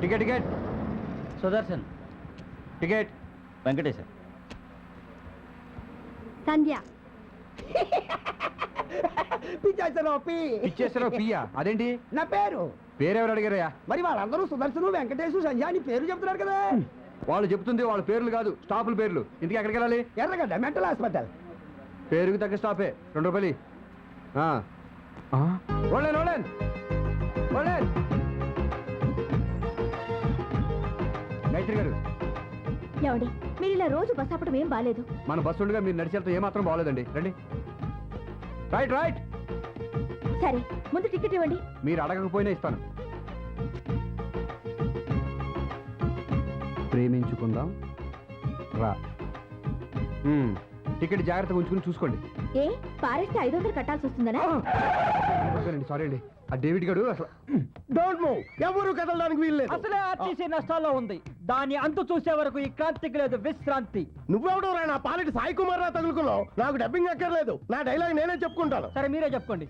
Ticket ticket Sudarshan. Ticket Venkateshwar. Sandhya. పిచ్చేసారో పియ్యా అదేంటి? నా పేరు. పేరెవరు అడిగారయ్యా? మరి వాళ్ళందరూ సుదర్శను, వెంకటేశు, సంధ్య అని పేరు చెప్తున్నారు కదా. వాళ్ళు చెప్తుంది వాళ్ళ పేర్లు కాదు, స్టాపుల పేర్లు. ఇంటికి ఎక్కడికి వెళ్ళాలి? ఎర్రగడ్డ మెంటల్ హాస్పిటల్. పేరుకి తగ్గ స్టాపే. 2 రూపాయలు. Online online online. గాయత్రి గారు, ఏమండి మీరు ఇలా రోజు బస్ ఆపడం ఏం బాలేదు. మన బస్సు ఉండగా మీరు నడిచేంత ఏమాత్రం బాగోలేదండి. రండి. Right right. సరే ముందు టికెట్ ఇవ్వండి. మీరు అడగకపోయినా ఇస్తాను. ప్రేమించుకుందాం రా. టికెట్ జాగ్రత్తగా ఉంచుకుని చూసుకోండి. ఏ పారేస్తే 500 కట్టాల్సి వస్తుందనా? సారీ అండి. ఆ డేవిడ్ గారు అసలు డోంట్ మూవ్. ఎవరు కదలడానికి వీల్లేదు. అసలే ఆర్టీసీ నష్టాల్లో ఉంది. దాని అంతు చూసే వరకు ఈ క్రాంతికి లేదు విశ్రాంతి. నువ్వెవడో రా నా పాలిటి సాయి కుమార్ రా తగులుకున్నావు. నాకు డబ్బింగ్ అక్కర్లేదు. నా డైలాగ్ నేనే చెప్పుకుంటాను. సరే మీరే చెప్పుకోండి.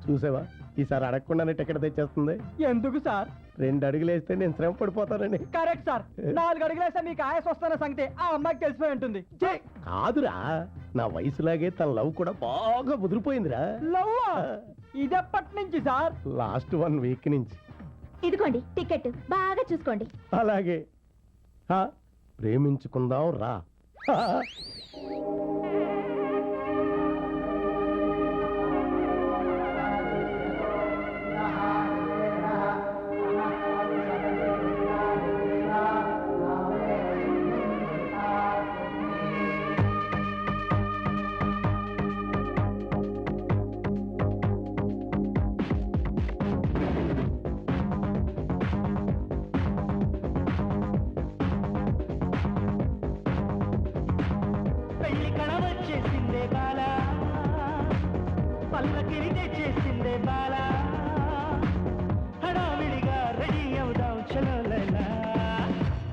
చూసావా, ఈసారి అడగకుండానే టికెట్ తెచ్చేస్తుంది. ఎందుకు సార్? 2 అడుగులు వేస్తే నేను శ్రమ పడిపోతానని. Correct sir. 4 అడుగులేస్తే మీకు ఆయాస వస్తున్న సంగతి ఆ అమ్మాయికి తెలిసిపోయి ఉంటుంది. కాదురా, నా వయసులాగే తన లవ్ కూడా బాగా ముదిరిపోయిందిరా. లవ్ ఇదెప్పటి నుంచి సార్? లాస్ట్ 1 వీక్ నుంచి. ఇదిగోండి టికెట్, బాగా చూసుకోండి. అలాగే. ప్రేమించుకుందాం రా. పెళ్లి కళవచ్చేసిందే బాల, పల్లకిని తెచ్చేసిందే బాల, హడావిడిగా రెడీ అవుదాం చలోలలా,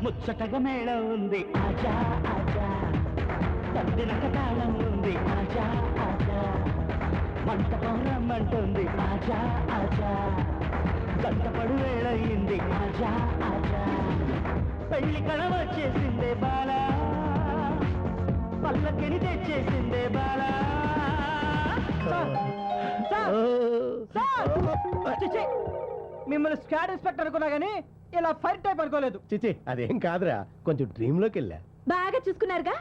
ముచ్చటగా మేళం ఉంది ఆజా ఆజా, తద్దినక తాళం ఉంది ఆజా ఆజా, మంటపం రమ్మంటుంది ఆజా ఆజా, గంటపడు వేళయింది ఆజా ఆజా, పెళ్లి కళవచ్చేసిందే బాల, పల్లకిని తెచ్చేసిందే బాలా. మిమ్మల్ని స్క్వాడ్ ఇన్స్పెక్టర్ అనుకున్నా గానీ ఇలా ఫైర్ టైప్ అనుకోలేదు. చిచి అదేం కాదురా, కొంచెం డ్రీమ్ లోకి వెళ్ళా. బాగా చూసుకున్నారుగా?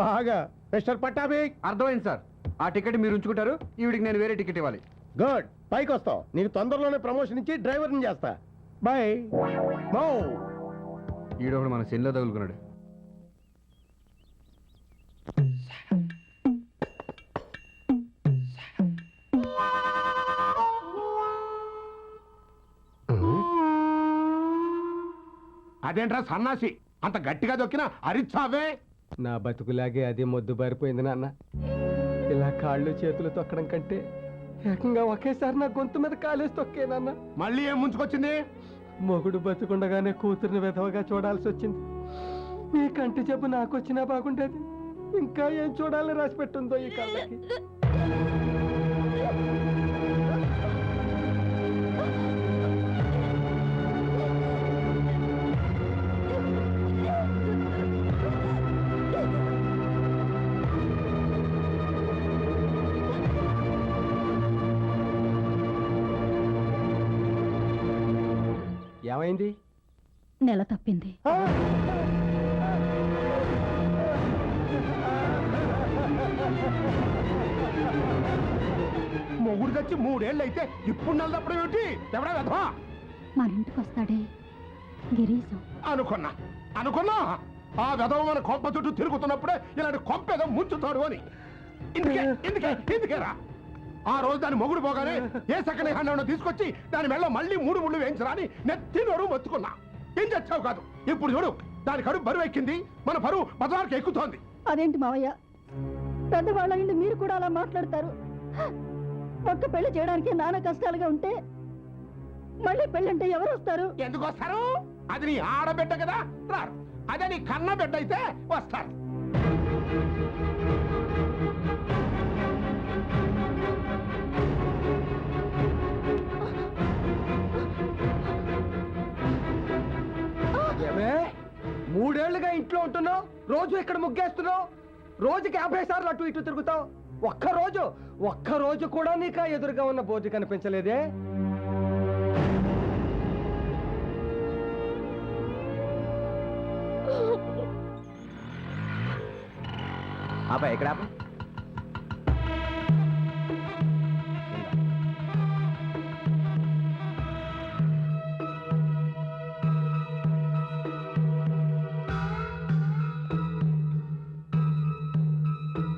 బాగా. మిస్టర్ పట్టాభి. అర్థమైంది సార్. ఆ టికెట్ మీరు ఉంచుకుంటారు. ఈవిడికి నేను వేరే టికెట్ ఇవ్వాలి. గుడ్. పైకి వస్తావు. నీకు తొందరలోనే ప్రమోషన్ ఇచ్చి డ్రైవర్ని చేస్తా. బాయ్. ఈడొకడు మన సెన్లో తగులుకున్నాడు. అదేంట్రా సన్నాసి, అంత గట్టిగా దొక్కినా అరిచావే? నా బతుకులాగే అది మొద్దు బారిపోయింది నాన్న. ఇలా కాళ్ళు చేతులు తొక్కడం కంటే ఏకంగా ఒకేసారి నా గొంతు మీద కాలేసి తొక్కేనన్న. మళ్ళీ ఏం ముంచుకొచ్చింది? మొగుడు బతుకుండగానే కూతుర్ని విధవగా చూడాల్సి వచ్చింది. మీ కంటి జబ్బు నాకు వచ్చినా బాగుండేది. ఇంకా ఏం చూడాలని రాసి పెట్టుందో ఈ కళ్ళకి. ఏమైంది? నెల తప్పింది. మొగుడు తెచ్చి 3 ఏళ్ళు అయితే ఇప్పుడు నెలదప్పుడు ఏమిటి? ఎవడా వెధవా? మన ఇంటికి వస్తాడే గిరీశం. అనుకున్నా ఆ వెధవ మన కొంప చుట్టూ తిరుగుతున్నప్పుడే ఇలాంటి కొంప ఏదో ముంచుతాడు అని. ఎందుకేరా ఆ రోజు దాని మొగుడు పోగానే ఏ సెకండ్ హ్యాండ్ తీసుకొచ్చి దాని మెళ్ళ మళ్ళీ 3 ముళ్ళు వేయించరా అని నెత్తి నోరు మొత్తుకున్నా. ఏం చచ్చావు కాదు. ఇప్పుడు చూడు, దాని కడుపు బరువు ఎక్కింది. మన బరువు బజార్కి ఎక్కుతోంది. అదేంటి మావయ్య, పెద్దవాళ్ళ నుండి మీరు కూడా అలా మాట్లాడతారు? ఒక్క పెళ్లి చేయడానికి నాన్న కష్టాలుగా ఉంటే మళ్ళీ పెళ్ళంటే ఎవరు వస్తారు? ఎందుకు వస్తారు? అది నీ ఆడబిడ్డ కదా, రారు. అదే నీ కన్న బిడ్డ అయితే వస్తారు. రోజులుగా ఇంట్లో ఉంటున్నావు, రోజు ఇక్కడ ముగ్గేస్తున్నావు, రోజుకి 50 సార్లు అటు ఇటు తిరుగుతావు. ఒక్క రోజు కూడా నీకు ఆ ఎదురుగా ఉన్న బోర్డు కనిపించలేదే? ఆపా ఎక్కడ ఆపా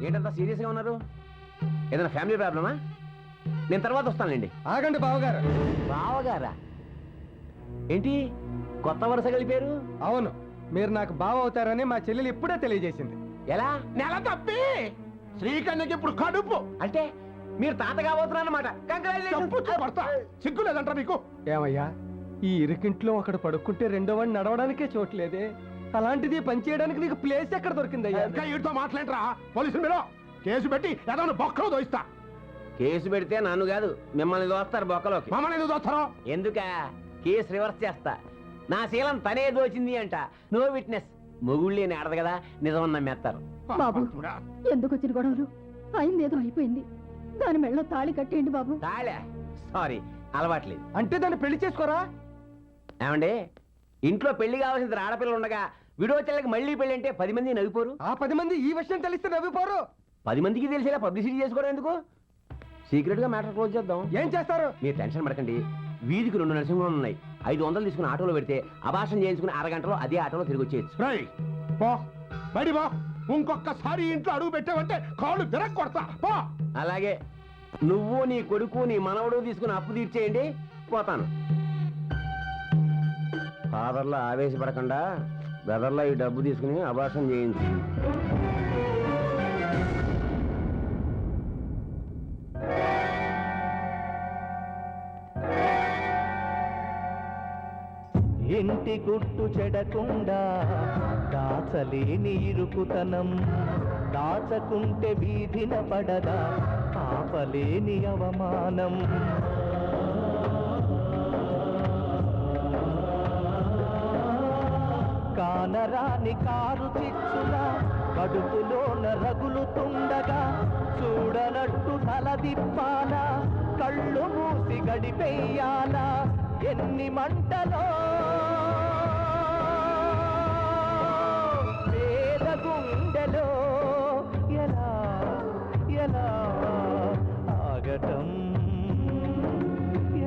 ఏంటంతా సీరియస్గా ఉన్నారు? ఏదైనా ఫ్యామిలీ ప్రాబ్లమా? నేను తర్వాత వస్తానండి. ఆగండి బావగారు. బావగారా? ఏంటి కొత్త వరుస కలిపారు? అవును, మీరు నాకు బావ అవుతారని మా చెల్లెలు ఇప్పుడే తెలియజేసింది. ఎలా? నెల తప్పి శ్రీకన్యకి ఇప్పుడు కడుపు. అంటే మీరు తాత కాబోతున్నారన్నమాట. చెప్పు పడతా సిగ్గు లేదంట మీకు? ఏమయ్యా, ఈ ఇరుకింట్లో ఒకడు పడుకుంటే రెండో వాడిని నడవడానికే చోట్లేదే, అలాంటిది పని చేయడానికి నీకు ప్లేస్ ఎక్కడ దొరికిందయ్యా? ఇంకా వీటితో మాట్లాడరా, పోలీసులు మీరు కేసు పెట్టి ఏదో బొక్కలో దోయిస్తా. కేసు పెడితే నన్ను కాదు మిమ్మల్ని దోస్తారు బొక్కలోకి. మమ్మల్ని ఎందుకు దోస్తారో? ఎందుక కేసు రివర్స్ చేస్తా. నా శీలం తనే దోచింది అంట. No witness. మొగుళ్ళేని ఆడదు కదా, నిజం నమ్మేస్తారు. బాబు ఎందుకు వచ్చిన గొడవలు? అయిందేదో అయిపోయింది. దాని మెళ్ళలో తాళి కట్టేయండి బాబు. తాళే? సారీ, అలవాట్లేదు. అంటే దాన్ని పెళ్లి చేసుకోరా? ఏమండి, ఇంట్లో పెళ్లి కావాల్సిన ఆడపిల్లలు ఉండగా విడోచల్లకి మళ్ళీ పెళ్లి అంటే 10 మంది నవ్విపోరు? ఆ 10 మంది ఈ విషయం తెలిస్తే నవ్విపోరు. 10 మందికి తెలిసేలా పబ్లిసిటీ చేసుకోవడం ఎందుకు? సీక్రెట్ గా మ్యాటర్ క్లోజ్ చేద్దాం. ఏం చేస్తారు? మీరు టెన్షన్ పడకండి. వీధికి 2 నరసింహలు ఉన్నాయి. 500 తీసుకుని ఆటోలో పెడితే అభాషణ చేయించుకుని అరగంటలో అదే ఆటోలో తిరిగి వచ్చేయచ్చు. రేయ్, పో బయటి పో. ఇంకొకసారి ఇంట్లో అడుగు పెట్టావంటే కాళ్ళు విరగ కొడతా. పో. అలాగే నువ్వు నీ కొడుకు నీ మనవడు తీసుకుని అప్పు తీర్చేయండి, పోతాను. ఫాదర్లో ఆవేశపడకుండా బ్రదర్లో ఈ డబ్బు తీసుకుని అభాషణ చేయించు. ఇంటి గుట్టు చెడకుండా దాచలేని ఇరుకుతనం, దాచకుంటే వీధిన పడదా ఆపలేని అవమానం. కానరాని కారు చిచ్చుల కడుపులోన రగులుతుండగా చూడనట్టు తలదిప్పాలా, కళ్ళు మూసి గడిపెయ్యాలా, ఎన్ని మంటలో పేద గుండెలో ఎలా ఎలా ఆగటం,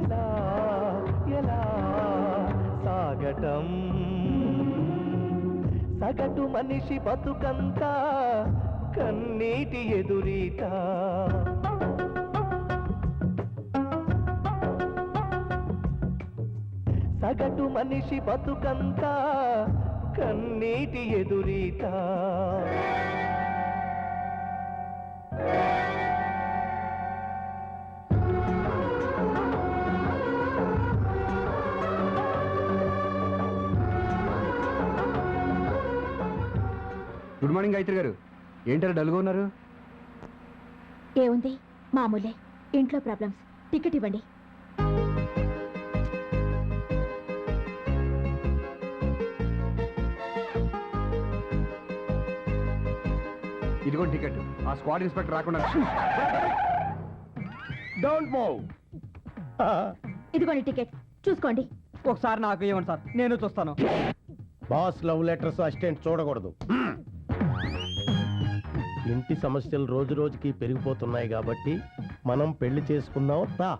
ఎలా ఎలా సాగటం. సగటు మనిషి బతుకంతా కన్నీటి ఎదురీత, సగటు మనిషి బతుకంతా కన్నీటి ఎదురీత. గుడ్ మార్నింగ్ గాయత్రి గారు. ఏంటారు డల్గా ఉన్నారు? ఏముంది, మామూలే. ఇంట్లో ప్రాబ్లమ్స్. టికెట్ ఇవ్వండి. ఇదిగోండి టికెట్. ఆ స్క్వాడ్ ఇన్స్పెక్టర్ రాకుండా. Don't move. ఇదిగోండి టికెట్, చూసుకోండి. ఒకసారి నాకు ఇవ్వండి సార్, నేను చూస్తాను. బాస్ లవ్ లెటర్స్ అసిస్టెంట్ చూడకూడదు. ఇంటి సమస్యలు రోజు రోజుకి పెరిగిపోతున్నాయి కాబట్టి మనం పెళ్లి చేసుకుందాం రా.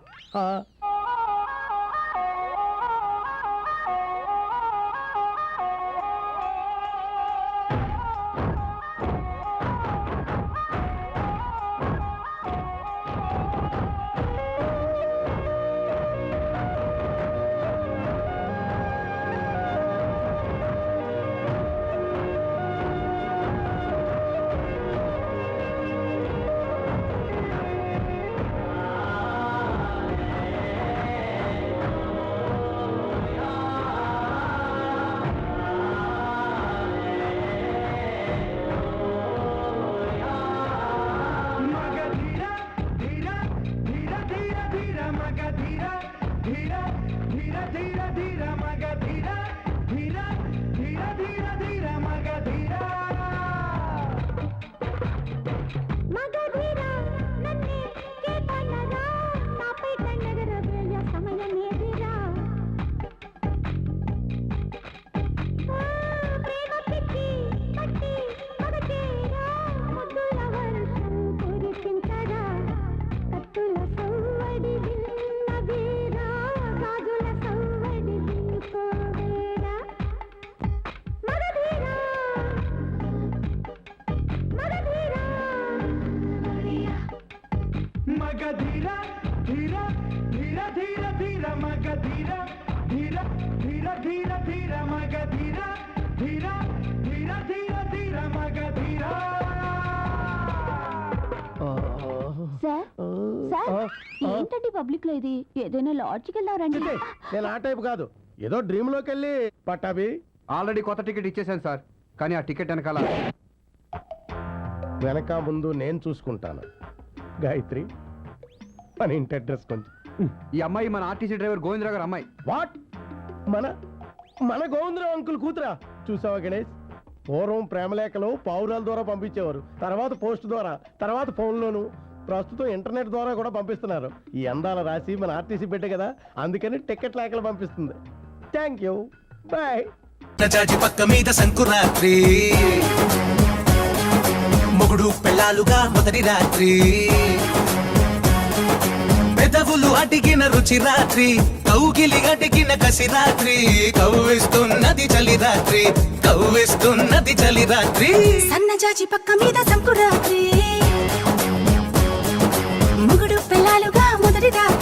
ధీర ధీర ధీర మగ ధీర ధీర ధీర ధీర ధీర మగ ధీర ధీర ధీర ధీర ధీర మగ ధీర సార్ సార్ ఏంటండి పబ్లిక్ లో ఇది ఏదైనా లాడ్జ్కి వెళ్ళారండి నేను ఆ టైప్ కాదు, ఏదో డ్రీమ్ లోకి వెళ్ళి పట్టాభి. ఆల్రెడీ కొత్త టికెట్ ఇచ్చేసాను సార్, కానీ ఆ టికెట్ వెనకాల వెనక ముందు నేను చూసుకుంటాను. గాయత్రి, మన ఇంటి అడ్రస్ కొంచెం. ఈ అమ్మాయి మన ఆర్టీసీ డ్రైవర్ గోవిందరావు గారు అమ్మాయి. వాట్? మన మన గోవిందరావు అంకుల్ కూతురా? చూసావా గణేష్, పూర్వం ప్రేమలేఖలు పావురాల ద్వారా పంపించేవారు, తర్వాత పోస్ట్ ద్వారా, తర్వాత ఫోన్లోను, ప్రస్తుతం ఇంటర్నెట్ ద్వారా కూడా పంపిస్తున్నారు. ఈ అందాల రాసి మన ఆర్టీసీ పెట్టే కదా, అందుకని టికెట్ లేఖలు పంపిస్తుంది. Thank you, bye. చాచి పక్క మీద సంకురాత్రి, మొగుడు పెళ్ళాలుగా మొదటి రాత్రి, పెదవులు అడిగిన రుచి రాత్రి, కౌగిలి అడిగిన కసి రాత్రి, కవ్విస్తున్నది చలి రాత్రి, కవ్విస్తున్నది చలి రాత్రి. సన్నజాజి పక్క మీద సంకురాత్రి, మొగుడు పిల్లలుగా మొదటి రాత్రి.